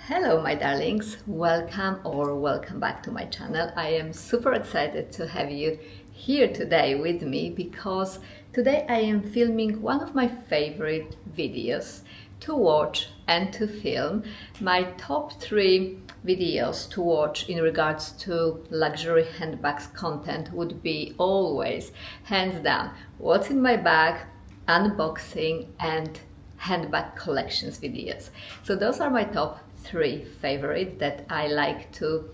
Hello my darlings, welcome back to my channel. I am super excited to have you here today with me because today I am filming one of my favorite videos to watch and to film. My top 3 videos to watch in regards to luxury handbags content would be always, hands down, what's in my bag, unboxing and handbag collections videos. So those are my top 3 favorites that I like to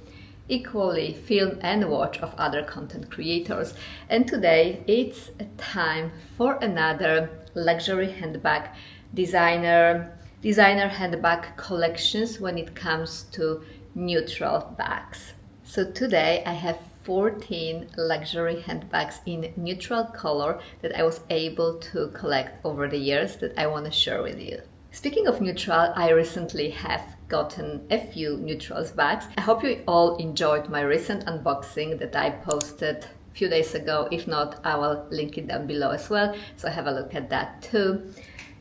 equally film and watch of other content creators. And today it's a time for another luxury handbag designer handbag collections when it comes to neutral bags. So today I have 14 luxury handbags in neutral color that I was able to collect over the years that I want to share with you. Speaking of neutral, I recently have gotten a few neutrals bags. I hope you all enjoyed my recent unboxing that I posted a few days ago. If not, I will link it down below as well, so have a look at that too.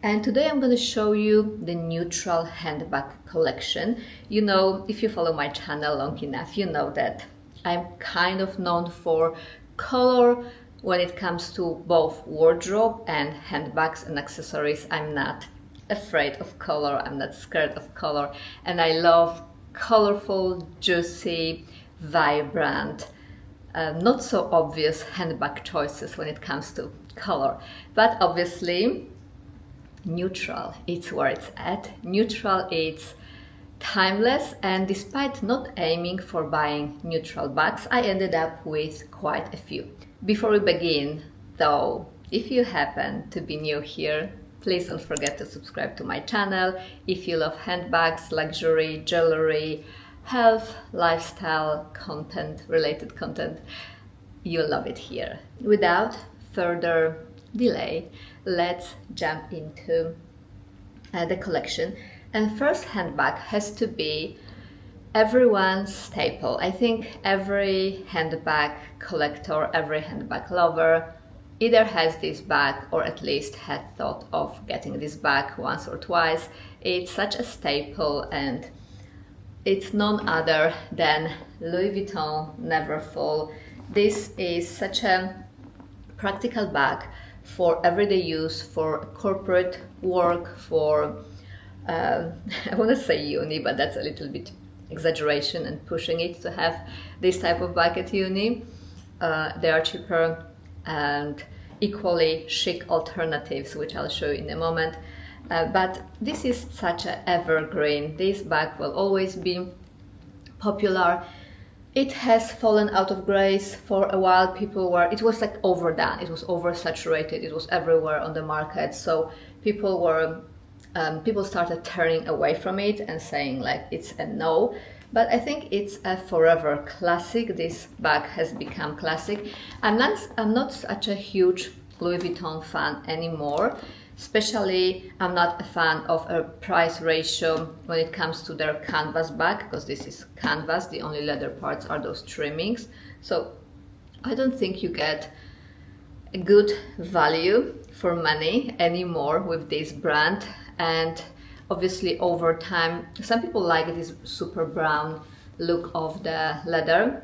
And today I'm going to show you the neutral handbag collection. You know, if you follow my channel long enough, you know that I'm kind of known for color when it comes to both wardrobe and handbags and accessories. I'm not afraid of color, I'm not scared of color, and I love colorful, juicy, vibrant, not so obvious handbag choices when it comes to color. But obviously, neutral, it's where it's at. Neutral, it's timeless, and despite not aiming for buying neutral bags, I ended up with quite a few. Before we begin, though, if you happen to be new here, please don't forget to subscribe to my channel. If you love handbags, luxury, jewelry, health, lifestyle content, related content, you'll love it here. Without further delay, let's jump into the collection. And first handbag has to be everyone's staple. I think every handbag collector, every handbag lover either has this bag or at least had thought of getting this bag once or twice. It's such a staple and it's none other than Louis Vuitton Never Full. This is such a practical bag for everyday use, for corporate work, for I want to say uni, but that's a little bit exaggeration and pushing it to have this type of bag at uni. They are cheaper and equally chic alternatives, which I'll show you in a moment. But this is such an evergreen. This bag will always be popular. It has fallen out of grace for a while. It was like overdone, it was oversaturated, it was everywhere on the market. So people started turning away from it and saying like it's a no. But I think it's a forever classic. This bag has become classic. I'm not such a huge Louis Vuitton fan anymore. Especially, I'm not a fan of a price ratio when it comes to their canvas bag, because this is canvas, the only leather parts are those trimmings. So I don't think you get a good value for money anymore with this brand. And obviously over time, some people like this super brown look of the leather,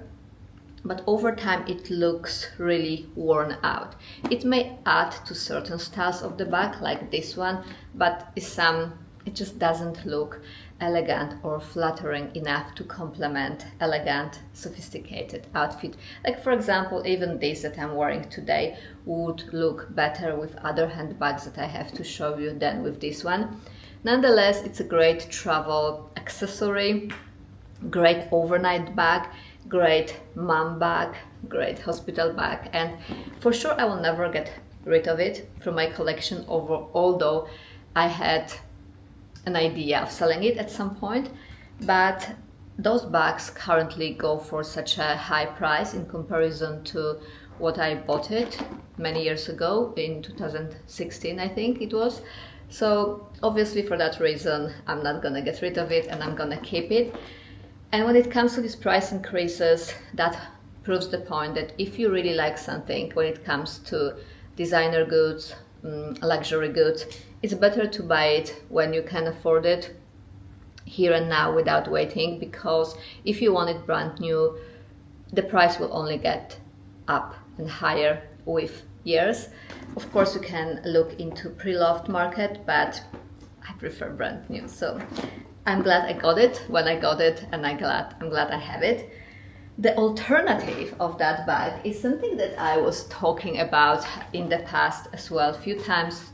but over time it looks really worn out. It may add to certain styles of the bag, like this one, but it just doesn't look elegant or flattering enough to complement elegant, sophisticated outfit. Like for example, even this that I'm wearing today would look better with other handbags that I have to show you than with this one. Nonetheless, it's a great travel accessory, great overnight bag, great mom bag, great hospital bag, and for sure I will never get rid of it from my collection, although I had an idea of selling it at some point. But those bags currently go for such a high price in comparison to what I bought it many years ago, in 2016 I think it was. So obviously for that reason I'm not gonna get rid of it and I'm gonna keep it. And when it comes to these price increases, that proves the point that if you really like something when it comes to designer goods, luxury goods, it's better to buy it when you can afford it here and now without waiting, because if you want it brand new, the price will only get up and higher with years. Of course, you can look into pre-loved market, but I prefer brand new. So I'm glad I got it when I got it, and I'm glad I have it. The alternative of that bag is something that I was talking about in the past as well, a few times.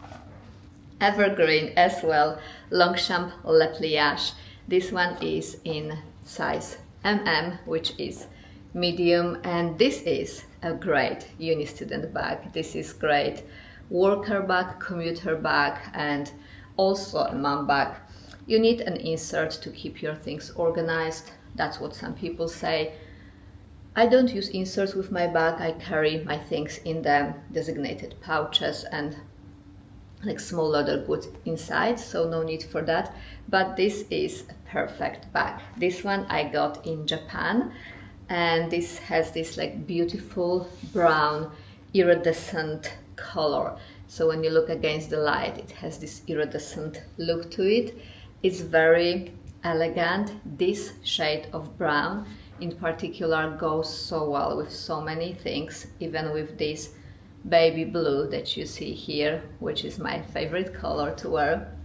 Evergreen as well, Longchamp Le Pliage. This one is in size MM, which is medium, and this is a great uni student bag. This is great worker bag, commuter bag, and also a mom bag. You need an insert to keep your things organized. That's what some people say. I don't use inserts with my bag. I carry my things in the designated pouches and like small leather goods inside, so no need for that. But this is a perfect bag. This one I got in Japan, and this has this like beautiful brown iridescent color. So when you look against the light, it has this iridescent look to it. It's very elegant. This shade of brown in particular goes so well with so many things, even with this baby blue that you see here, which is my favorite color to wear.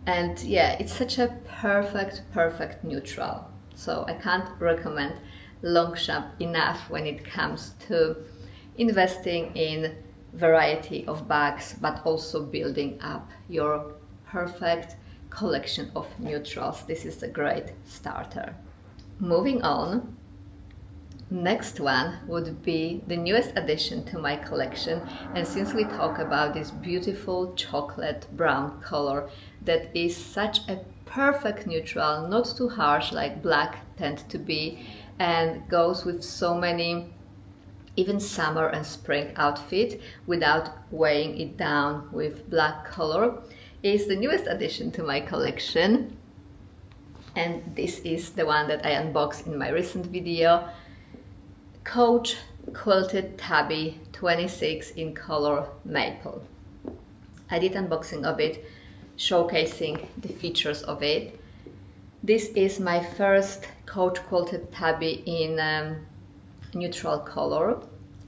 And yeah, it's such a perfect neutral. So I can't recommend Longchamp enough when it comes to investing in variety of bags, but also building up your perfect collection of neutrals. This is a great starter. Moving on, next one would be the newest addition to my collection, and since we talk about this beautiful chocolate brown color that is such a perfect neutral, not too harsh like black tend to be, and goes with so many even summer and spring outfit without weighing it down with black color, is the newest addition to my collection. And this is the one that I unboxed in my recent video. Coach Quilted Tabby 26 in color maple. I did unboxing of it, showcasing the features of it. This is my first Coach Quilted Tabby in neutral color.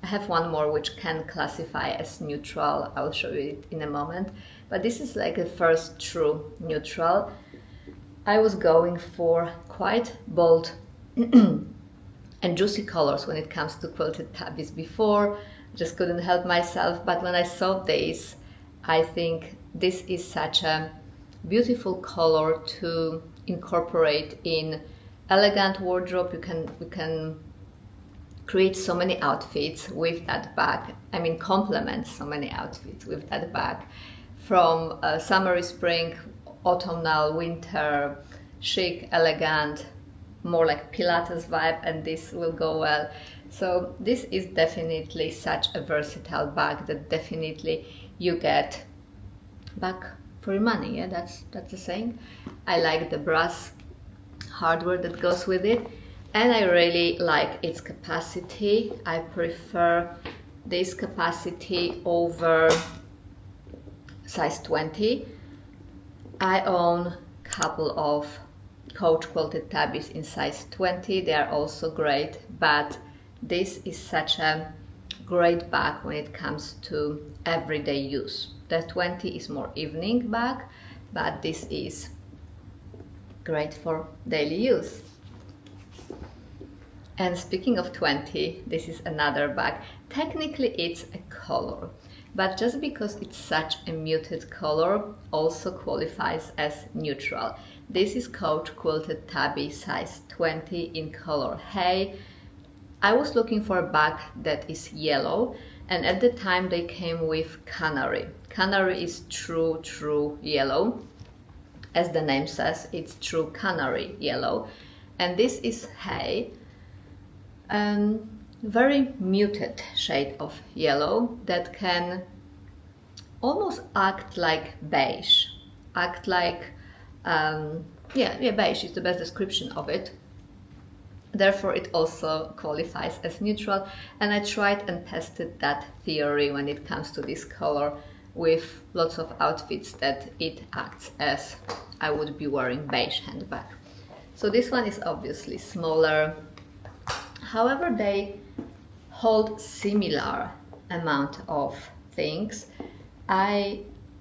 I have one more which can classify as neutral. I'll show you it in a moment. But this is like the first true neutral. I was going for quite bold and juicy colors when it comes to quilted tabbies before. Just couldn't help myself. But when I saw this, I think this is such a beautiful color to incorporate in elegant wardrobe. You can create so many outfits with that bag. I mean, complement so many outfits with that bag. From summery, spring, autumnal, winter, chic, elegant, more like Pilates vibe, and this will go well. So this is definitely such a versatile bag that definitely you get back for your money. Yeah, that's the saying. I like the brass hardware that goes with it, and I really like its capacity. I prefer this capacity over size 20. I own a couple of Coach Quilted Tabbies in size 20. They are also great, but this is such a great bag when it comes to everyday use. The 20 is more evening bag, but this is great for daily use. And speaking of 20, this is another bag. Technically it's a color, but just because it's such a muted color also qualifies as neutral. This is Coach Quilted Tabby size 20 in color hay. I was looking for a bag that is yellow, and at the time they came with canary. Canary is true yellow. As the name says, it's true canary yellow. And this is hay. Very muted shade of yellow that can almost act like beige. Act like, beige is the best description of it. Therefore, it also qualifies as neutral. And I tried and tested that theory when it comes to this color with lots of outfits that it acts as I would be wearing beige handbag. So this one is obviously smaller. However, they hold similar amount of things.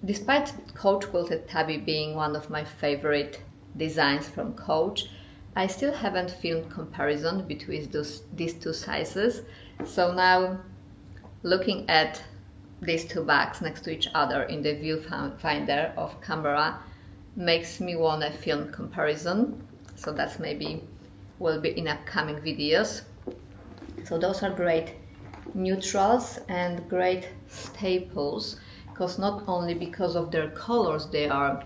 Despite Coach quilted tabby being one of my favorite designs from Coach, I still haven't filmed comparison between these two sizes. So now, looking at these two bags next to each other in the viewfinder of camera makes me want to film comparison. So that's maybe will be in upcoming videos. So those are great neutrals and great staples, because not only because of their colors they are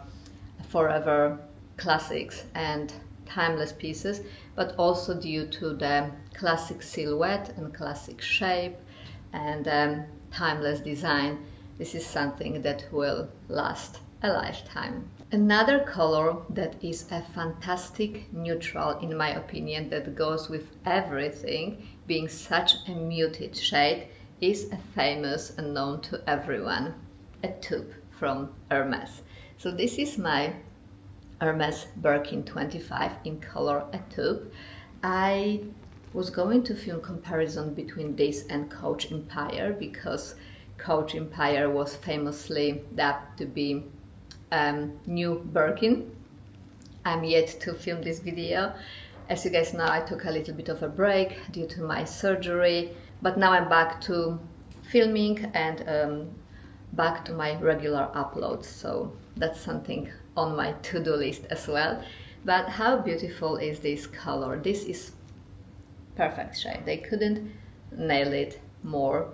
forever classics and timeless pieces, but also due to the classic silhouette and classic shape and timeless design. This is something that will last a lifetime. Another color that is a fantastic neutral, in my opinion, that goes with everything, being such a muted shade, is a famous and known to everyone, a taupe from Hermes. So this is my Hermes Birkin 25 in color a taupe. I was going to film comparison between this and Coach Empire, because Coach Empire was famously dubbed to be new Birkin. I'm yet to film this video. As you guys know, I took a little bit of a break due to my surgery, but now I'm back to filming and back to my regular uploads, so that's something on my to-do list as well. But how beautiful is this color? This is perfect shade. They couldn't nail it more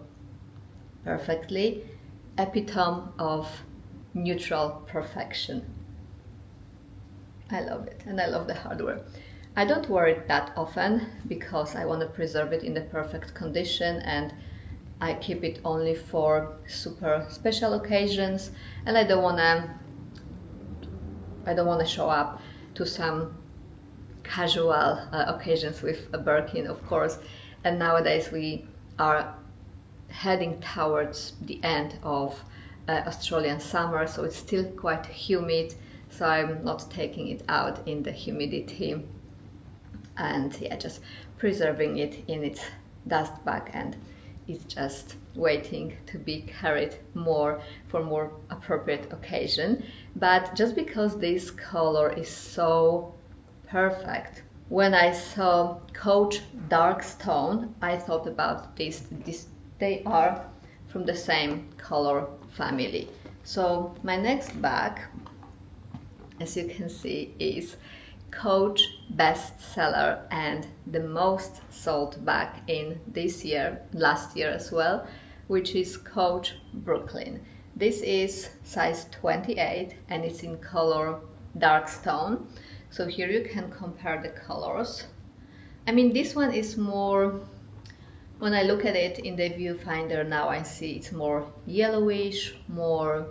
perfectly. Epitome of neutral perfection. I love it, and I love the hardware. I don't wear it that often because I want to preserve it in the perfect condition, and I keep it only for super special occasions, and I don't want to show up to some casual occasions with a Birkin, of course. And nowadays we are heading towards the end of Australian summer, so it's still quite humid, so I'm not taking it out in the humidity, and yeah, just preserving it in its dust bag, and it's just waiting to be carried more for more appropriate occasion. But just because this color is so perfect, when I saw Coach Dark Stone, I thought about this. They are from the same color family. So my next bag, as you can see, is Coach bestseller and the most sold bag in this year, last year as well, which is Coach Brooklyn. This is size 28 and it's in color dark stone. So here you can compare the colors. I mean, this one is more, when I look at it in the viewfinder now, I see it's more yellowish, more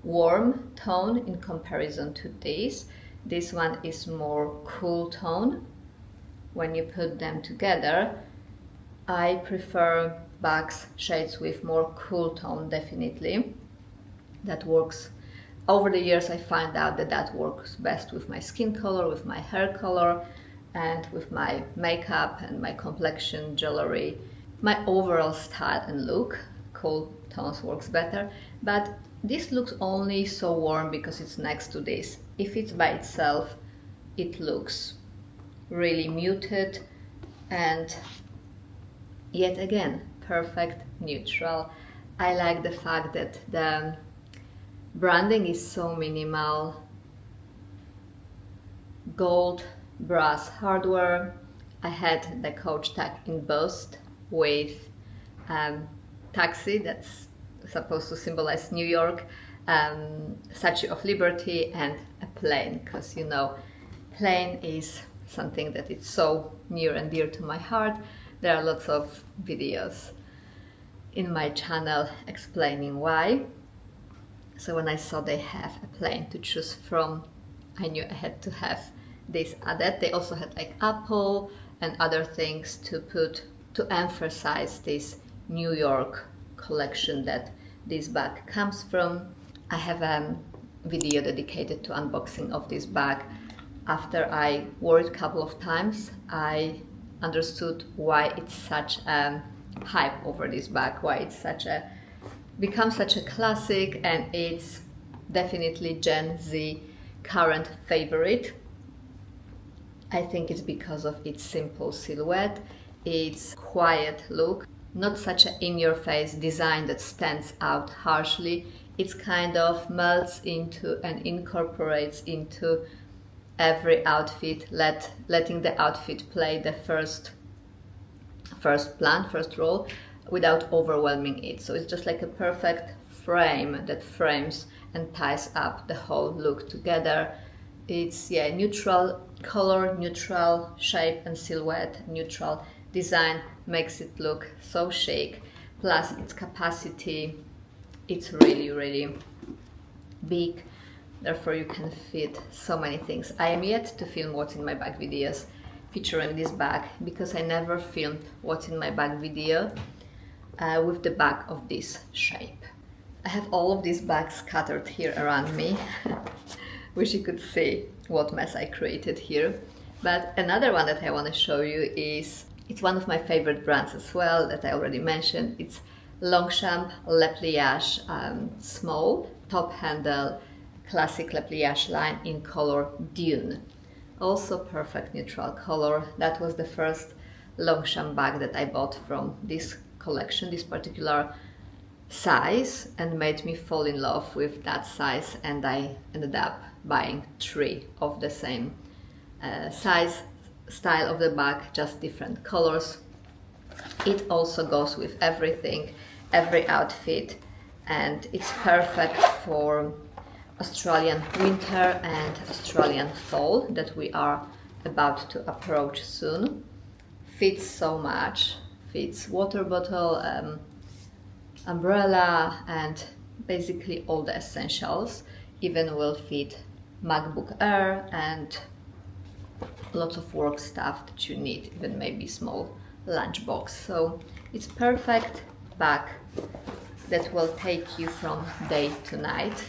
warm tone in comparison to this. This one is more cool tone. When you put them together, I prefer bags shades with more cool tone, definitely. That works. Over the years I find out that that works best with my skin color, with my hair color, and with my makeup and my complexion, jewelry, my overall style and look. Cool tones works better, but this looks only so warm because it's next to this. If it's by itself, it looks really muted and yet again perfect neutral. I like the fact that the branding is so minimal. Gold brass hardware. I had the Coach tag embossed with taxi, that's supposed to symbolize New York, Statue of Liberty, and a plane, because you know, plane is something that is so near and dear to my heart. There are lots of videos in my channel explaining why. So when I saw they have a plane to choose from, I knew I had to have this added. They also had like apple and other things to put to emphasize this New York collection that this bag comes from. I have a video dedicated to unboxing of this bag. After I wore it a couple of times, I understood why it's such a hype over this bag, why it's become such a classic, and it's definitely Gen Z current favorite. I think it's because of its simple silhouette, its quiet look, not such an in-your-face design that stands out harshly. It's kind of melts into and incorporates into every outfit, letting the outfit play the first role without overwhelming it. So it's just like a perfect frame that frames and ties up the whole look together. It's neutral color, neutral shape and silhouette, neutral design makes it look so chic. Plus its capacity, it's really big, therefore you can fit so many things. I am yet to film what's in my bag videos featuring this bag, because I never filmed what's in my bag video with the bag of this shape. I have all of these bags scattered here around me. Wish you could see what mess I created here. But another one that I want to show you it's one of my favorite brands as well that I already mentioned. It's Longchamp Le Pliage small top handle classic Le Pliage line in color Dune. Also perfect neutral color. That was the first Longchamp bag that I bought from this collection, this particular size, and made me fall in love with that size, and I ended up buying 3 of the same size, style of the bag, just different colors. It also goes with everything, every outfit, and it's perfect for Australian winter and Australian fall that we are about to approach soon. Fits so much, fits water bottle, umbrella, and basically all the essentials. Even will fit MacBook Air and lots of work stuff that you need, even maybe small lunchbox. So it's perfect bag that will take you from day to night,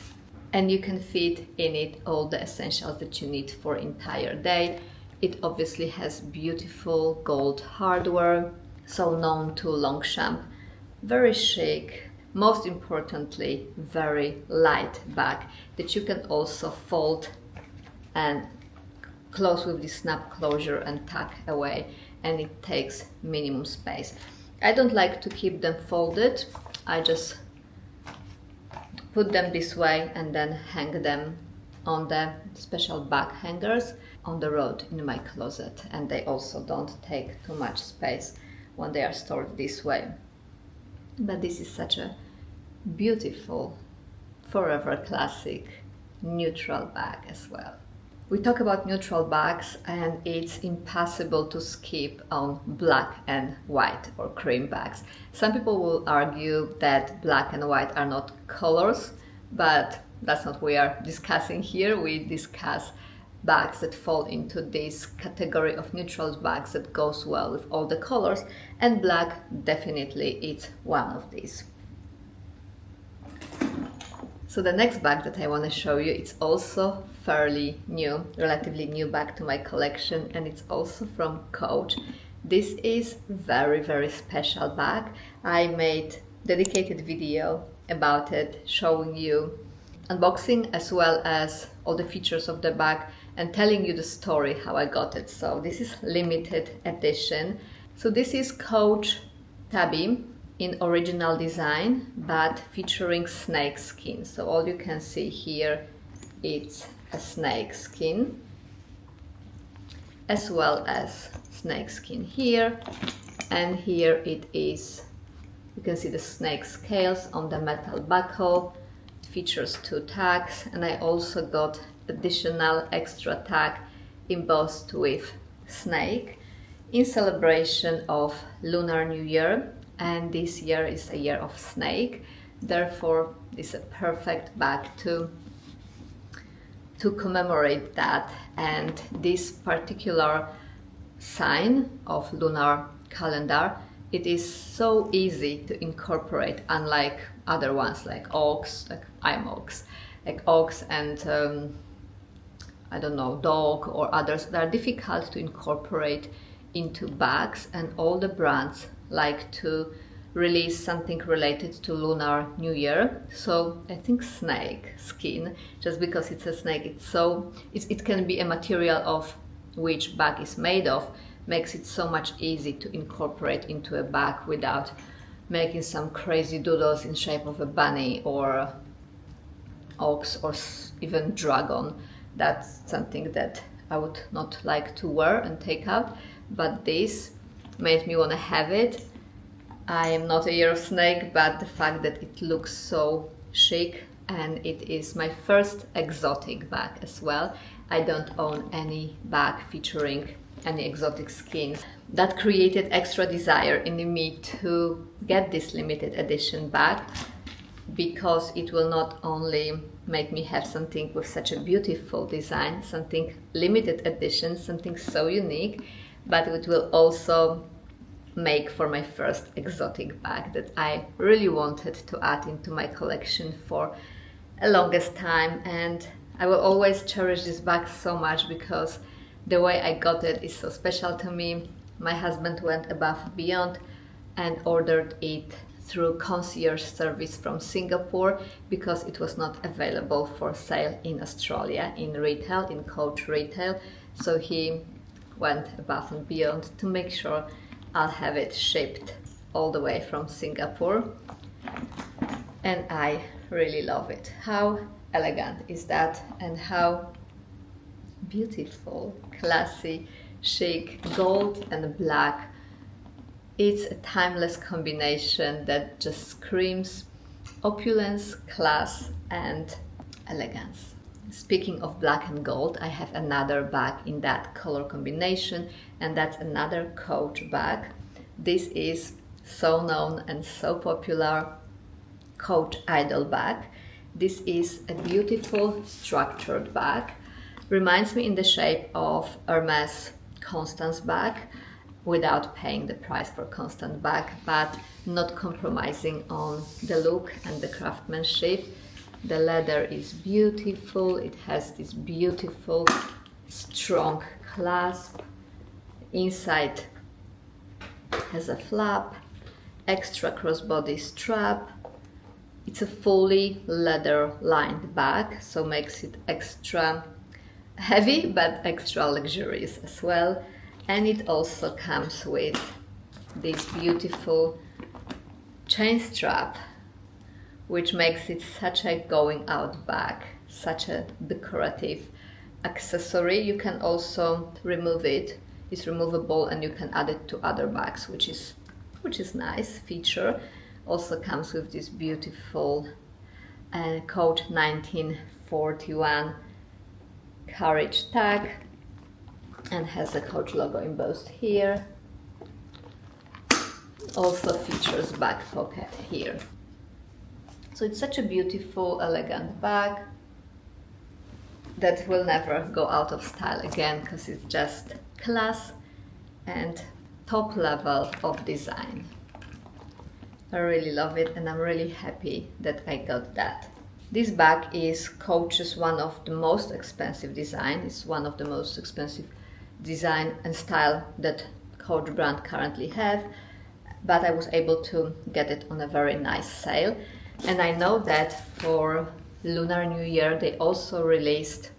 and you can fit in it all the essentials that you need for entire day. It obviously has beautiful gold hardware, so known to Longchamp. Very chic, most importantly very light bag that you can also fold and close with the snap closure and tuck away, and it takes minimum space. I don't like to keep them folded, I just put them this way and then hang them on the special bag hangers on the road in my closet, and they also don't take too much space when they are stored this way. But this is such a beautiful, forever classic neutral bag as well. We talk about neutral bags, and it's impossible to skip on black and white or cream bags. Some people will argue that black and white are not colors, but that's not what we are discussing here. We discuss bags that fall into this category of neutral bags that goes well with all the colors, and black definitely is one of these. So the next bag that I want to show you, it's also fairly new, relatively new bag to my collection, and it's also from Coach. This is very special bag. I made dedicated video about it, showing you unboxing as well as all the features of the bag and telling you the story how I got it. So this is limited edition. So this is Coach Tabby in original design, but featuring snake skin. So all you can see here, it's a snake skin, as well as snake skin here, and here it is. You can see the snake scales on the metal buckle. It features 2 tags, and I also got additional extra tag embossed with snake in celebration of Lunar New Year, and this year is a year of snake. Therefore, this is a perfect bag to commemorate that. And this particular sign of lunar calendar it is so easy to incorporate, unlike other ones like Oaks, like I'm Oaks, like Oaks and I don't know, dog or others that are difficult to incorporate into bags, and all the brands like to release something related to Lunar New Year. So I think snake skin, just because it's a snake, it can be a material of which bag is made of, makes it so much easy to incorporate into a bag without making some crazy doodles in shape of a bunny or ox or even dragon. That's something that I would not like to wear and take out, but this made me want to have it. I am not a year of snake, but the fact that it looks so chic, and it is my first exotic bag as well. I don't own any bag featuring any exotic skins. That created extra desire in me to get this limited edition bag, because it will not only make me have something with such a beautiful design, something limited edition, something so unique, but it will also make for my first exotic bag that I really wanted to add into my collection for a longest time. And I will always cherish this bag so much because the way I got it is so special to me. My husband went above and beyond and ordered it through concierge service from Singapore, because it was not available for sale in Australia in retail, in Coach retail. So he went above and beyond to make sure I'll have it shipped all the way from Singapore. And I really love it. How elegant is that, and how beautiful, classy, chic, gold and black. It's a timeless combination that just screams opulence, class and elegance. Speaking of black and gold, I have another bag in that color combination, and that's another Coach bag. This is so known and so popular Coach Idol bag. This is a beautiful structured bag. Reminds me in the shape of Hermes Constance bag, without paying the price for constant bag, but not compromising on the look and the craftsmanship. The leather is beautiful. It has this beautiful strong clasp. Inside has a flap, extra crossbody strap. It's a fully leather lined bag, so makes it extra heavy but extra luxurious as well. And it also comes with this beautiful chain strap, which makes it such a going out bag, such a decorative accessory. You can also remove it. It's removable and you can add it to other bags, which is nice feature. Also comes with this beautiful Coach 1941 carriage tag, and has a Coach logo embossed here. Also features back pocket here. So it's such a beautiful, elegant bag that will never go out of style again, because it's just class and top level of design. I really love it, and I'm really happy that I got that. This bag is Coach's one of the most expensive design. It's one of the most expensive design and style that Coach brand currently have, but I was able to get it on a very nice sale. And I know that for Lunar New Year they also released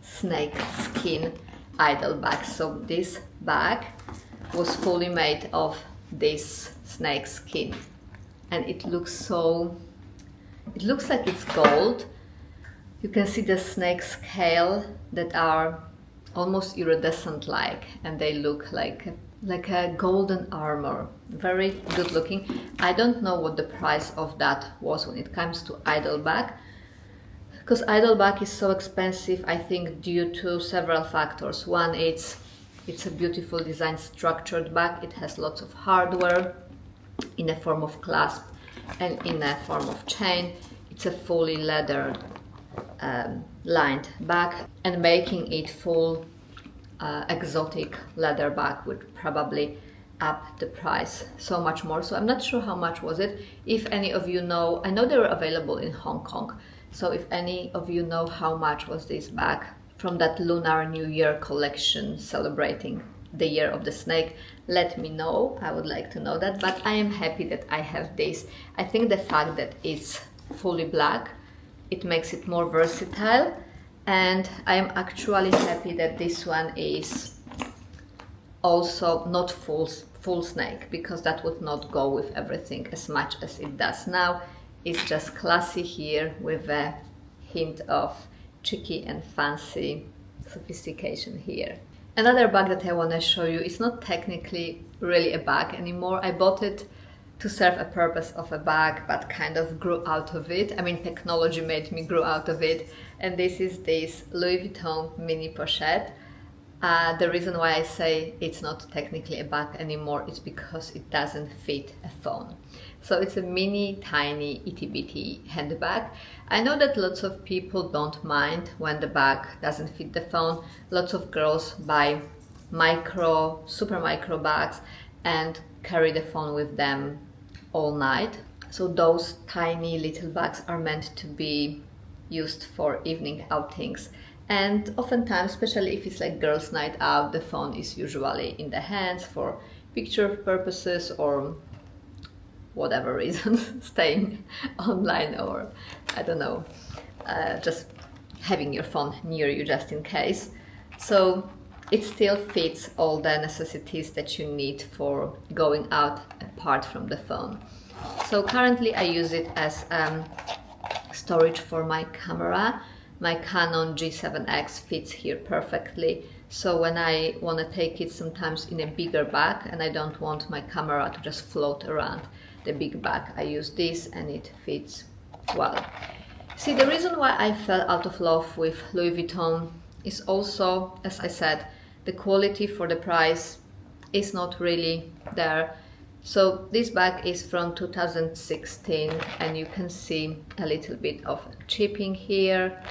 snake skin idol bag. So this bag was fully made of this snake skin, and it looks like it's gold. You can see the snake scale that are almost iridescent like, and they look like a golden armor. Very good looking. I don't know what the price of that was when it comes to idol bag, because idol bag is so expensive, I think, due to several factors. One, it's a beautiful design structured bag. It has lots of hardware in a form of clasp and in a form of chain. It's a fully leather lined bag, and making it full exotic leather bag would probably up the price so much more. So I'm not sure how much was it. If any of you know, I know they were available in Hong Kong. So if any of you know how much was this bag from that Lunar New Year collection celebrating the year of the snake, let me know. I would like to know that, but I am happy that I have this. I think the fact that it's fully black, it makes it more versatile, and I am actually happy that this one is also not full snake, because that would not go with everything as much as it does now. It's just classy here with a hint of cheeky and fancy sophistication here. Another bag that I want to show you is not technically really a bag anymore. I bought it to serve a purpose of a bag, but kind of grew out of it. I mean, technology made me grow out of it. And this is this Louis Vuitton mini pochette. The reason why I say it's not technically a bag anymore is because it doesn't fit a phone. So it's a mini, tiny, itty bitty handbag. I know that lots of people don't mind when the bag doesn't fit the phone. Lots of girls buy micro, super micro bags and carry the phone with them all night. So those tiny little bags are meant to be used for evening outings. And oftentimes, especially if it's like girls' night out, the phone is usually in the hands for picture purposes or whatever reasons, staying online, or I don't know, just having your phone near you just in case. So it still fits all the necessities that you need for going out apart from the phone. So currently I use it as storage for my camera. My Canon G7X fits here perfectly. So when I want to take it sometimes in a bigger bag and I don't want my camera to just float around the big bag, I use this and it fits well. See, the reason why I fell out of love with Louis Vuitton is also, as I said, the quality for the price is not really there. So this bag is from 2016 and you can see a little bit of chipping here,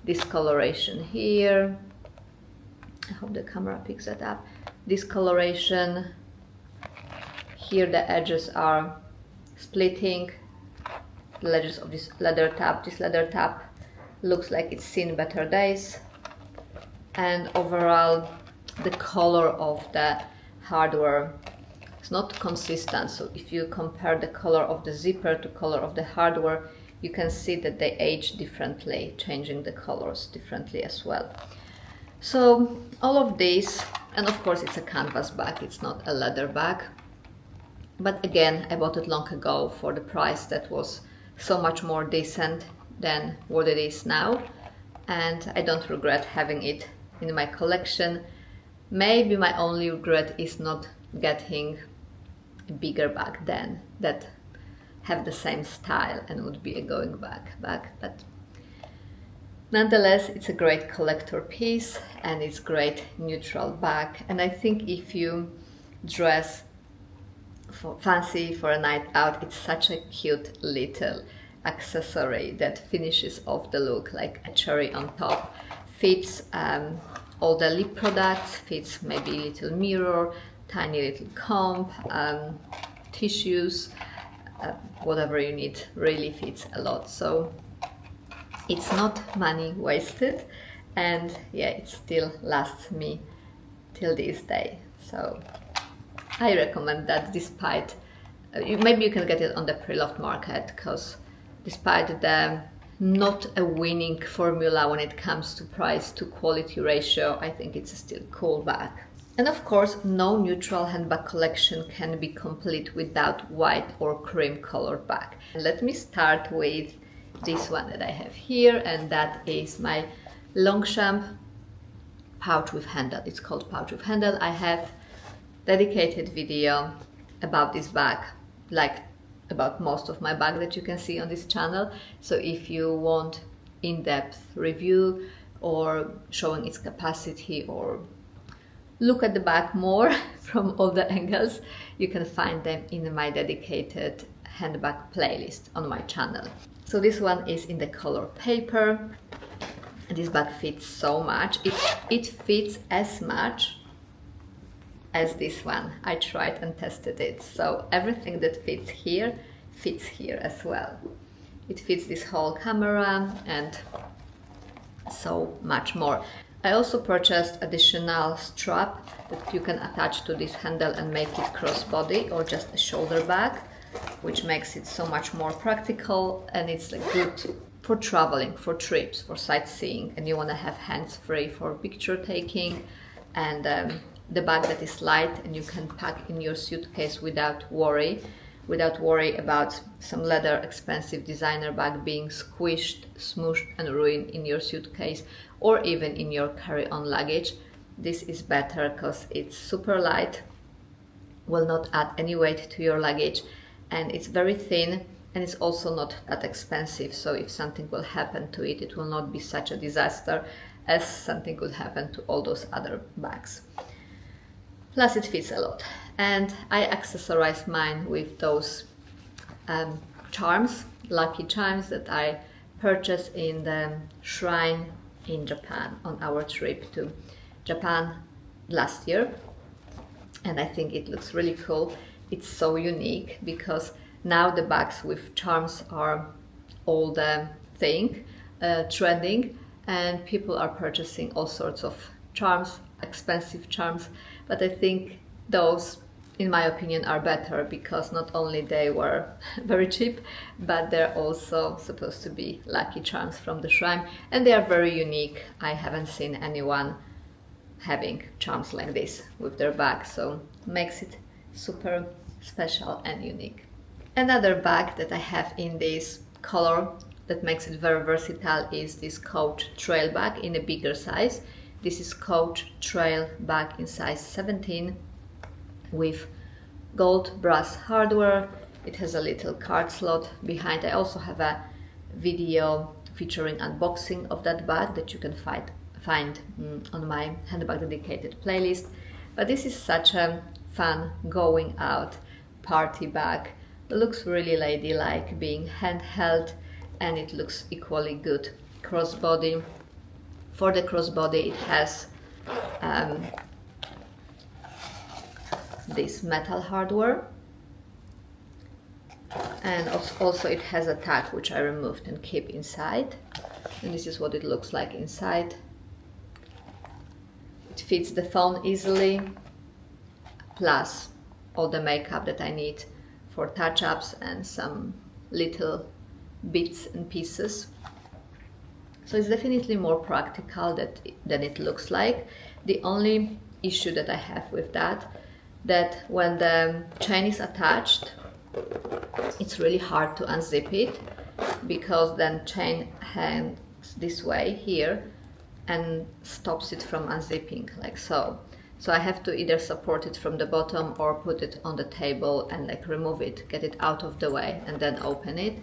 discoloration here. I hope the camera picks that up. Discoloration here, the edges are splitting, the edges of this leather tab. This leather tab looks like it's seen better days, and overall the color of the hardware is not consistent. So if you compare the color of the zipper to color of the hardware, you can see that they age differently, changing the colors differently as well. So all of this, and of course it's a canvas bag, it's not a leather bag. But again, I bought it long ago for the price that was so much more decent than what it is now. And I don't regret having it in my collection. Maybe my only regret is not getting a bigger bag then that have the same style and would be a going bag. But nonetheless, it's a great collector piece and it's great neutral bag. And I think if you dress fancy for a night out, it's such a cute little accessory that finishes off the look like a cherry on top. Fits all the lip products, fits maybe a little mirror, tiny little comb, tissues, whatever you need, really fits a lot. So it's not money wasted, and yeah, it still lasts me till this day. So I recommend that, despite maybe you can get it on the pre-loved market, because despite the not a winning formula when it comes to price to quality ratio, I think it's a still cool bag. And of course, no neutral handbag collection can be complete without white or cream colored bag. Let me start with this one that I have here, and that is my Longchamp pouch with handle. It's called pouch with handle. I have dedicated video about this bag, like about most of my bag that you can see on this channel. So if you want in-depth review or showing its capacity or look at the bag more from all the angles, you can find them in my dedicated handbag playlist on my channel. So this one is in the color paper. This bag fits so much. It fits as much as this one. I tried and tested it, so everything that fits here as well. It fits this whole camera and so much more. I also purchased additional strap that you can attach to this handle and make it crossbody or just a shoulder bag, which makes it so much more practical, and it's like good for traveling, for trips, for sightseeing, and you want to have hands free for picture taking, and the bag that is light and you can pack in your suitcase without worry about some leather expensive designer bag being squished, smooshed and ruined in your suitcase or even in your carry-on luggage. This is better because it's super light, will not add any weight to your luggage, and it's very thin, and it's also not that expensive, so if something will happen to it, it will not be such a disaster as something could happen to all those other bags. Plus it fits a lot, and I accessorize mine with those charms, lucky charms that I purchased in the shrine in Japan on our trip to Japan last year, and I think it looks really cool. It's so unique because now the bags with charms are all the thing, trending, and people are purchasing all sorts of charms, expensive charms, but I think those, in my opinion, are better because not only they were very cheap, but they're also supposed to be lucky charms from the shrine, and they are very unique. I haven't seen anyone having charms like this with their bag, so makes it super special and unique. Another bag that I have in this color that makes it very versatile is this Coach trail bag in a bigger size. This is Coach trail bag in size 17 with gold brass hardware. It has a little card slot behind. I also have a video featuring unboxing of that bag that you can find on my handbag dedicated playlist. But this is such a fun going out party bag. It looks really ladylike, being handheld, and it looks equally good crossbody. For the crossbody it has this metal hardware, and also it has a tag which I removed and keep inside, and this is what it looks like inside. It fits the phone easily, plus all the makeup that I need for touch-ups and some little bits and pieces. So it's definitely more practical than it looks like. The only issue that I have with that when the chain is attached, it's really hard to unzip it, because then chain hangs this way here and stops it from unzipping like so. So I have to either support it from the bottom or put it on the table and like remove it, get it out of the way and then open it.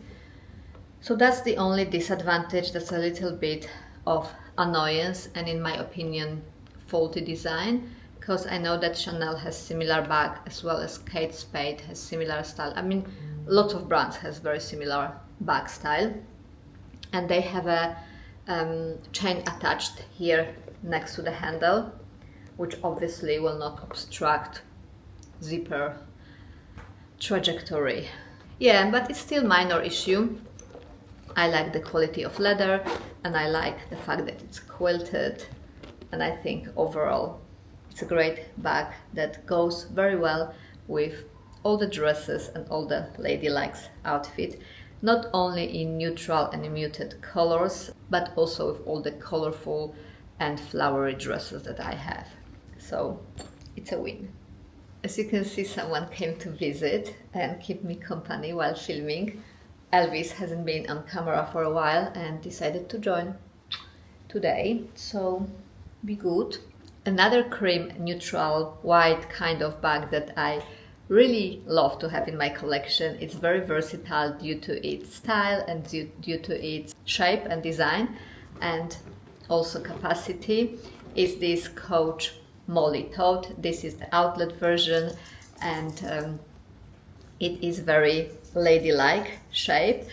So that's the only disadvantage. That's a little bit of annoyance and, in my opinion, faulty design, because I know that Chanel has similar bag, as well as Kate Spade has similar style. I mean, lots of brands has very similar bag style, and they have a chain attached here next to the handle, which obviously will not obstruct zipper trajectory. Yeah, but it's still minor issue. I like the quality of leather, and I like the fact that it's quilted, and I think overall it's a great bag that goes very well with all the dresses and all the ladylike outfit, not only in neutral and muted colors, but also with all the colorful and flowery dresses that I have. So it's a win. As you can see, someone came to visit and keep me company while filming. Elvis hasn't been on camera for a while and decided to join today, so be good. Another cream neutral white kind of bag that I really love to have in my collection. It's very versatile due to its style and due to its shape and design, and also capacity, is this Coach Molly Tote. This is the outlet version, and it is very ladylike shape.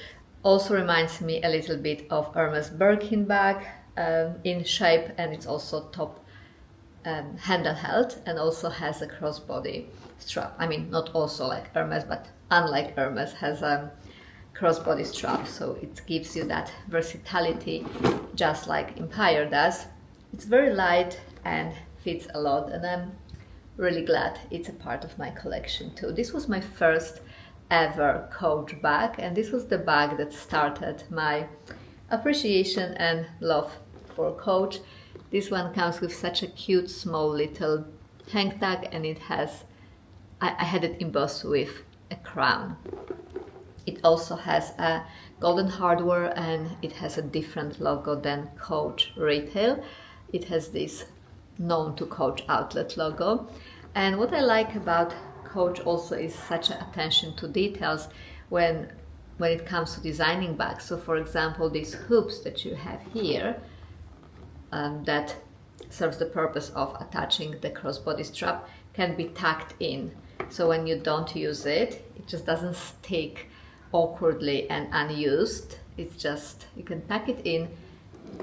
Also reminds me a little bit of Hermes Birkin bag in shape, and it's also top handle held and also has a crossbody strap. I mean, not also like Hermes, but unlike Hermes, has a crossbody strap, so it gives you that versatility just like Empire does. It's very light and fits a lot, and I'm really glad it's a part of my collection too. This was my first ever Coach bag, and this was the bag that started my appreciation and love for Coach. This one comes with such a cute small little hang tag, and it has, I had it embossed with a crown. It also has a golden hardware, and it has a different logo than Coach retail. It has this known to Coach outlet logo. And what I like about Coach also is such an attention to details when it comes to designing bags. So for example, these hoops that you have here, that serves the purpose of attaching the crossbody strap, can be tucked in. So when you don't use it, it just doesn't stick awkwardly and unused. It's just, you can tuck it in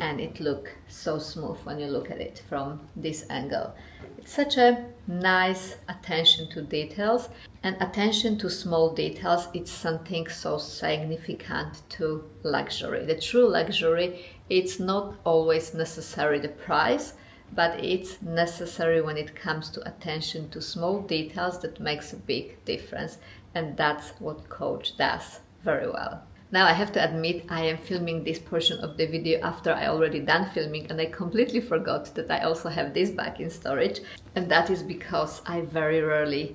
and it looks so smooth when you look at it from this angle. It's such a nice attention to details, and attention to small details, it's something so significant to luxury. The true luxury, it's not always necessary the price, but it's necessary when it comes to attention to small details that makes a big difference, and that's what Coach does very well. Now I have to admit, I am filming this portion of the video after I already done filming, and I completely forgot that I also have this bag in storage, and that is because I very rarely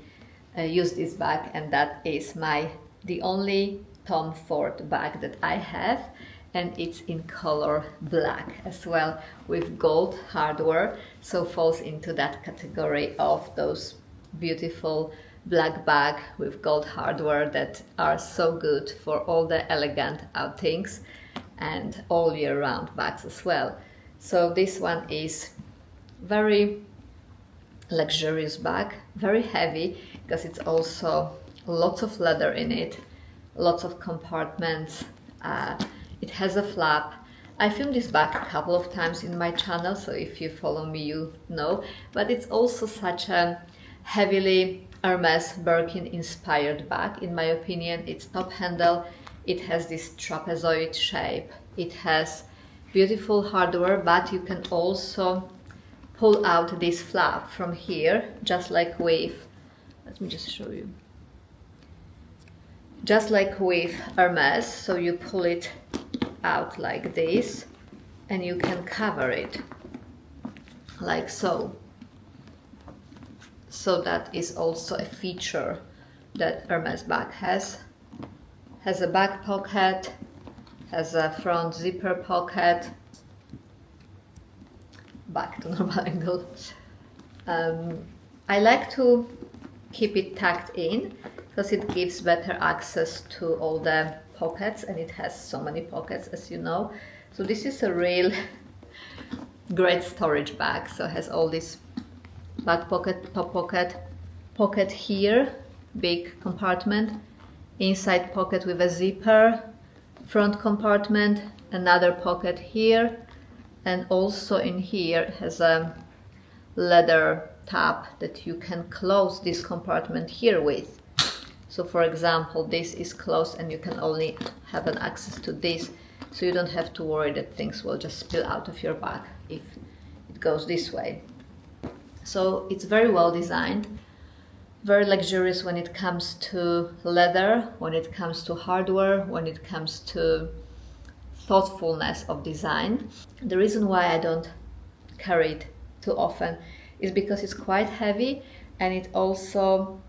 use this bag, and that is the only Tom Ford bag that I have, and it's in color black as well with gold hardware, so falls into that category of those beautiful black bag with gold hardware that are so good for all the elegant outings and all year round bags as well. So this one is very luxurious bag, very heavy because it's also lots of leather in it, lots of compartments. It has a flap. I filmed this bag a couple of times in my channel, so if you follow me you know, but it's also such a heavily Hermes Birkin inspired bag. In my opinion, it's top handle, it has this trapezoid shape, it has beautiful hardware, but you can also pull out this flap from here, just like with, let me just show you, just like with Hermes. So you pull it out like this and you can cover it like so. So that is also a feature that Hermes bag has. Has a back pocket, has a front zipper pocket, back to normal angle. I like to keep it tucked in because it gives better access to all the pockets, and it has so many pockets, as you know. So this is a real great storage bag. So it has all this back pocket, top pocket, pocket here, big compartment, inside pocket with a zipper, front compartment, another pocket here, and also in here has a leather tab that you can close this compartment here with. So for example, this is closed and you can only have an access to this, so you don't have to worry that things will just spill out of your bag if it goes this way. So it's very well designed, very luxurious when it comes to leather, when it comes to hardware, when it comes to thoughtfulness of design. The reason why I don't carry it too often is because it's quite heavy, and it also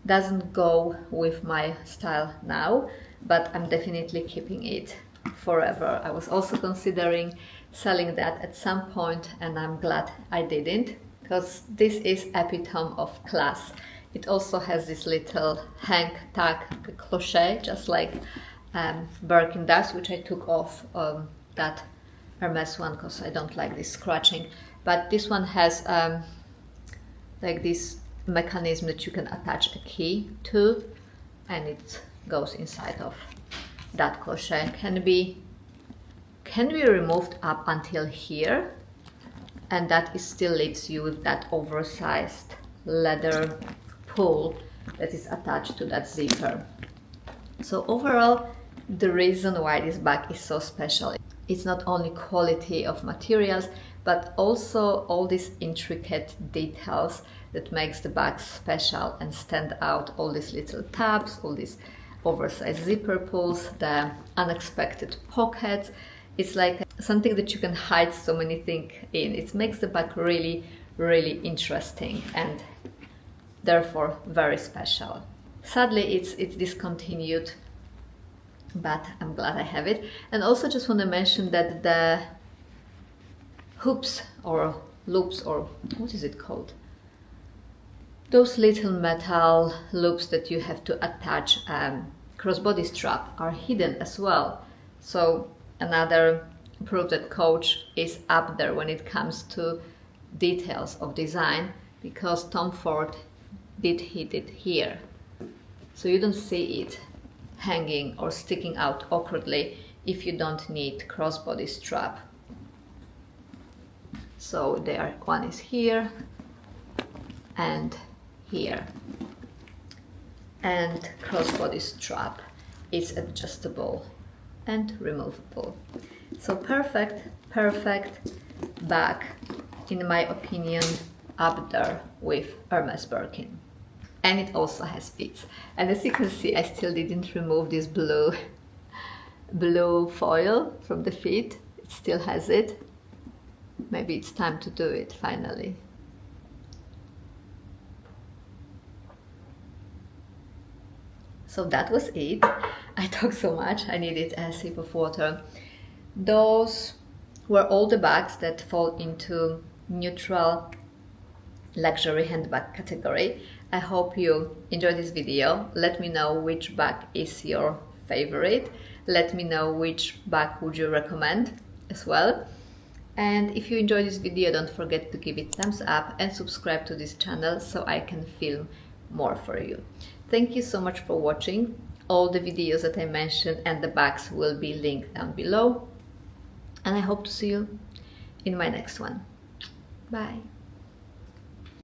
doesn't go with my style now, but I'm definitely keeping it forever. I was also considering selling that at some point, and I'm glad I didn't, because this is epitome of class. It also has this little hang tag, the cloche, just like Birkin does, which I took off that Hermes one because I don't like this scratching. But this one has like this mechanism that you can attach a key to, and it goes inside of that cloche. Can be removed up until here, and that it still leaves you with that oversized leather pull that is attached to that zipper. So overall, the reason why this bag is so special, it's not only quality of materials, but also all these intricate details that makes the bag special and stand out. All these little tabs, all these oversized zipper pulls, the unexpected pockets. It's like something that you can hide so many things in. It makes the bag really, really interesting and therefore very special. Sadly, it's discontinued, but I'm glad I have it. And also just want to mention that the hoops or loops, or what is it called? Those little metal loops that you have to attach crossbody strap are hidden as well. So another proof that Coach is up there when it comes to details of design, because Tom Ford did hit it here. So you don't see it hanging or sticking out awkwardly if you don't need crossbody strap. So there, one is here and here. And crossbody strap is adjustable and removable. So perfect bag, in my opinion, up there with Hermes Birkin. And it also has feet. And as you can see, I still didn't remove this blue foil from the feet. It still has it. Maybe it's time to do it finally. So that was it. I talked so much, I needed a sip of water. Those were all the bags that fall into neutral luxury handbag category. I hope you enjoyed this video. Let me know which bag is your favorite. Let me know which bag would you recommend as well. And if you enjoyed this video, don't forget to give it thumbs up and subscribe to this channel so I can film more for you. Thank you so much for watching. All the videos that I mentioned and the bags will be linked down below. And I hope to see you in my next one. Bye.